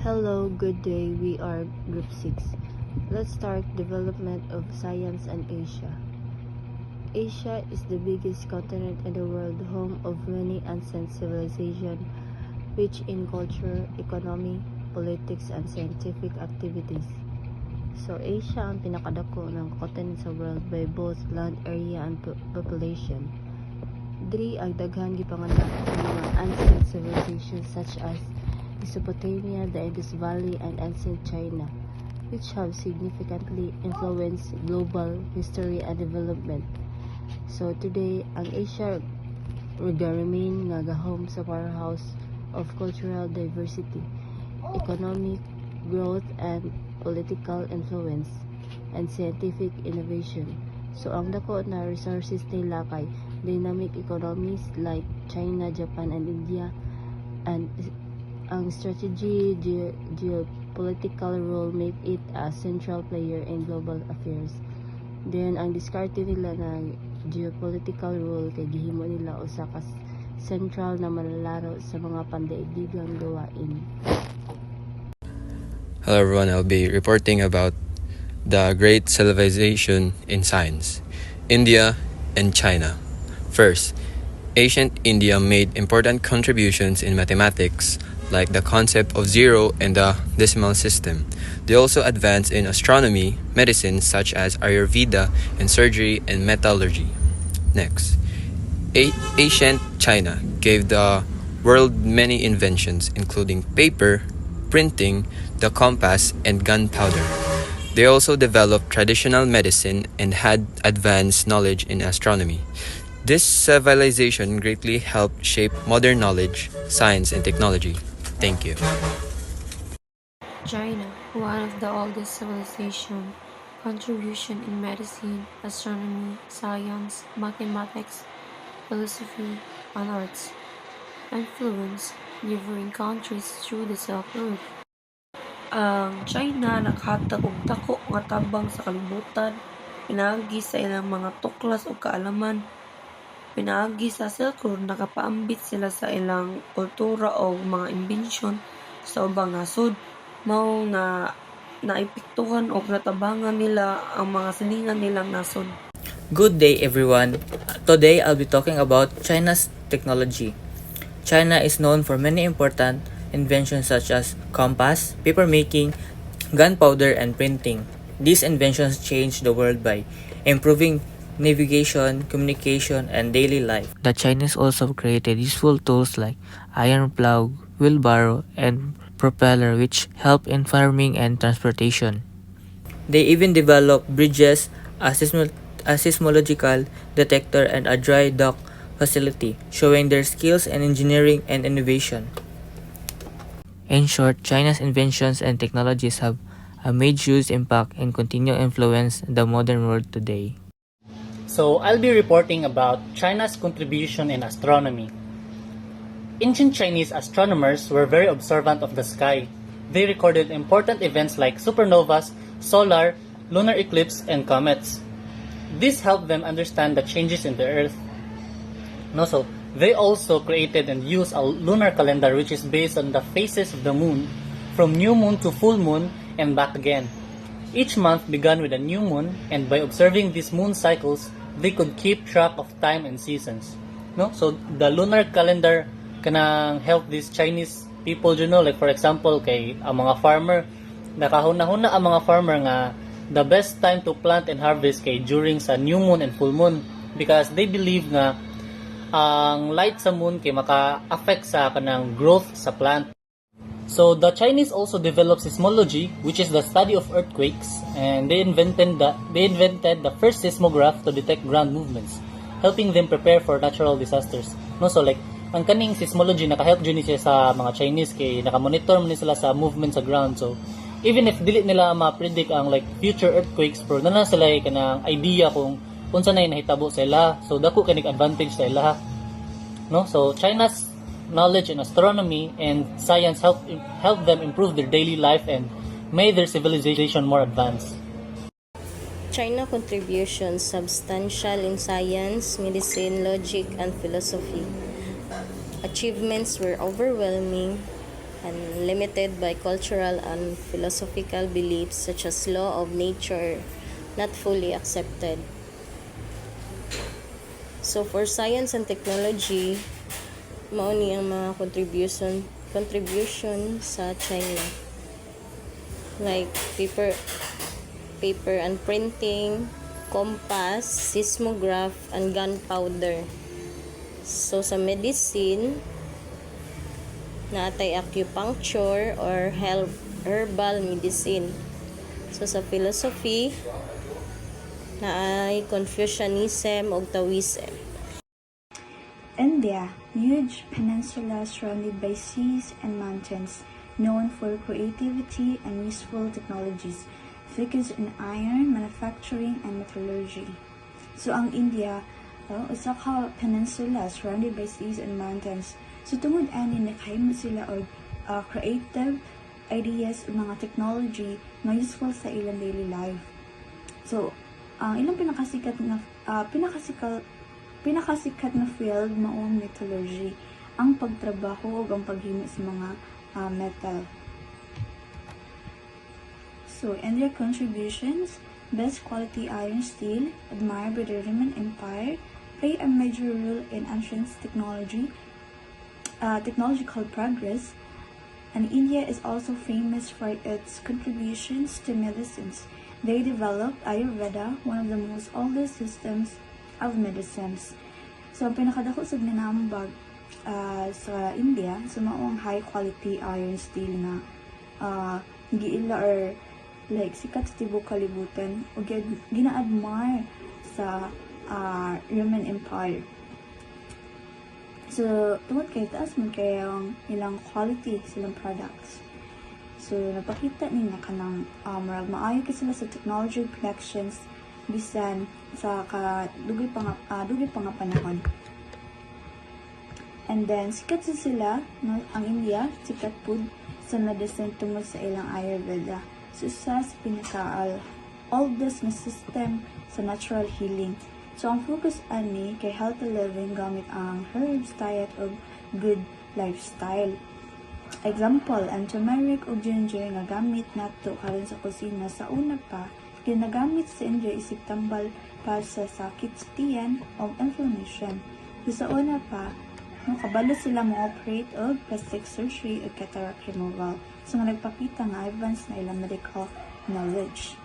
Hello, good day. We are Group 6. Let's start development of science and Asia. Asia is the biggest continent in the world, home of many ancient civilizations, rich in culture, economy, politics, and scientific activities. So, Asia ang pinakadako ng continent sa world by both land area and population. Diri ang daghan gipanganak ng mga ancient civilizations such as Mesopotamia, the Indus Valley, and ancient China, which have significantly influenced global history and development. So today, ang Asia remain nga gahom sa powerhouse of cultural diversity, economic growth, and political influence, and scientific innovation. So ang dako na resources nila kay dynamic economies like China, Japan, and India, and ang strategy geopolitical role make it a central player in global affairs. Then ang diskarte nila na geopolitical role kay gihimo nila usa ka central na malalaro sa mga pandaigdigang gawain. Hello everyone, I'll be reporting about the great civilization in science, India and China. First, ancient India made important contributions in mathematics, like the concept of zero and the decimal system. They also advanced in astronomy, medicine such as Ayurveda, and surgery and metallurgy. Next, ancient China gave the world many inventions, including paper, printing, the compass, and gunpowder. They also developed traditional medicine and had advanced knowledge in astronomy. This civilization greatly helped shape modern knowledge, science, and technology. Thank you. China, one of the oldest civilizations, contribution in medicine, astronomy, science, mathematics, philosophy, and arts. Influence neighboring countries through the Silk Road. Ang China nakahatag og dako nga tabang sa kalibutan, pinaagi sa ilang mga tuklas o kaalaman. Pinaagi sa Silk Road, nakapaambit sila sa ilang kultura o mga imbensyon sa ubang nasod. Mao na naipiktuhan o natabangan nila ang mga silingan nilang nasod. Good day everyone. Today I'll be talking about China's technology. China is known for many important inventions such as compass, paper making, gunpowder, and printing. These inventions changed the world by improving navigation, communication, and daily life. The Chinese also created useful tools like iron plow, wheelbarrow, and propeller, which help in farming and transportation. They even developed bridges, a seismological detector, and a dry dock facility, showing their skills in engineering and innovation. In short, China's inventions and technologies have a made huge impact and continue to influence the modern world today. So I'll be reporting about China's contribution in astronomy. Ancient Chinese astronomers were very observant of the sky. They recorded important events like supernovas, solar, lunar eclipse, and comets. This helped them understand the changes in the Earth. So they also created and used a lunar calendar which is based on the phases of the moon, from new moon to full moon and back again. Each month began with a new moon, and by observing these moon cycles, they could keep track of time and seasons. So the lunar calendar kanang help these Chinese people, like for example kay ang mga farmer, nakahuna-huna ang mga farmer nga the best time to plant and harvest kay during sa new moon and full moon, because they believe nga ang light sa moon kay maka-affect sa kanang growth sa plant. So the Chinese also developed seismology, which is the study of earthquakes, and they invented the first seismograph to detect ground movements, helping them prepare for natural disasters. So like ang kaning seismology naka-help jud siya sa mga Chinese kay naka-monitor man sila sa movement sa ground. So even if dili nila ma-predict ang like future earthquakes, pero na sila kanang idea kung unsa na nahitabo sa ila. So dako kaning advantage sa ila. So China's knowledge in astronomy and science helped them improve their daily life and made their civilization more advanced. China contributions substantial in science, medicine, logic, and philosophy. Achievements were overwhelming. and limited by cultural and philosophical beliefs such as law of nature not fully accepted. So for science and technology, mao ni ang mga contribution sa China. Like paper and printing, compass, seismograph, and gunpowder. So sa medicine, naatay acupuncture or herbal medicine. So sa philosophy, naay Confucianism ug Taoism. India, huge peninsula surrounded by seas and mountains, known for creativity and useful technologies, focused in iron, manufacturing, and metallurgy. So ang India, usa ka peninsula surrounded by seas and mountains. So tungod ani nakahimo sila og creative ideas ug mga technology nga useful sa ilang daily life. So ang ilang pinakasikat na field mao metallurgy, ang pagtrabaho ug ang paghimo sa mga metal. So in their contributions, best quality iron steel, admired by the Roman Empire, play a major role in ancient technological progress, and India is also famous for its contributions to medicines. They developed Ayurveda, one of the most oldest systems of medicines. So, ang pinakadako sa ginambag sa India, so mao ang high quality iron steel na giila or like sikat sa tibuok kalibutan o gina-admire sa Roman Empire. So, tungod kay taas man kayang ilang quality silang products. So, napakita niya kanang marag maayo kay sila sa technology connections bisan sa dugay pa nga panahon. And then, sikat sila, no, ang India, sikat pud sa medicine tungod sa ilang Ayurveda. So, sa oldest na system sa natural healing. So, ang focus ani kay healthy living gamit ang herbs, diet, o good lifestyle. Example, ang turmeric o ginger nga gamit nato karon sa kusina sa una pa, ginagamit sa India isip tambal para sa sakit sa tiyan o inflammation. So, sa una pa, kabalo sila mo-operate o plastic surgery o cataract removal. So, nga nagpakita nga advanced na ilang medical knowledge.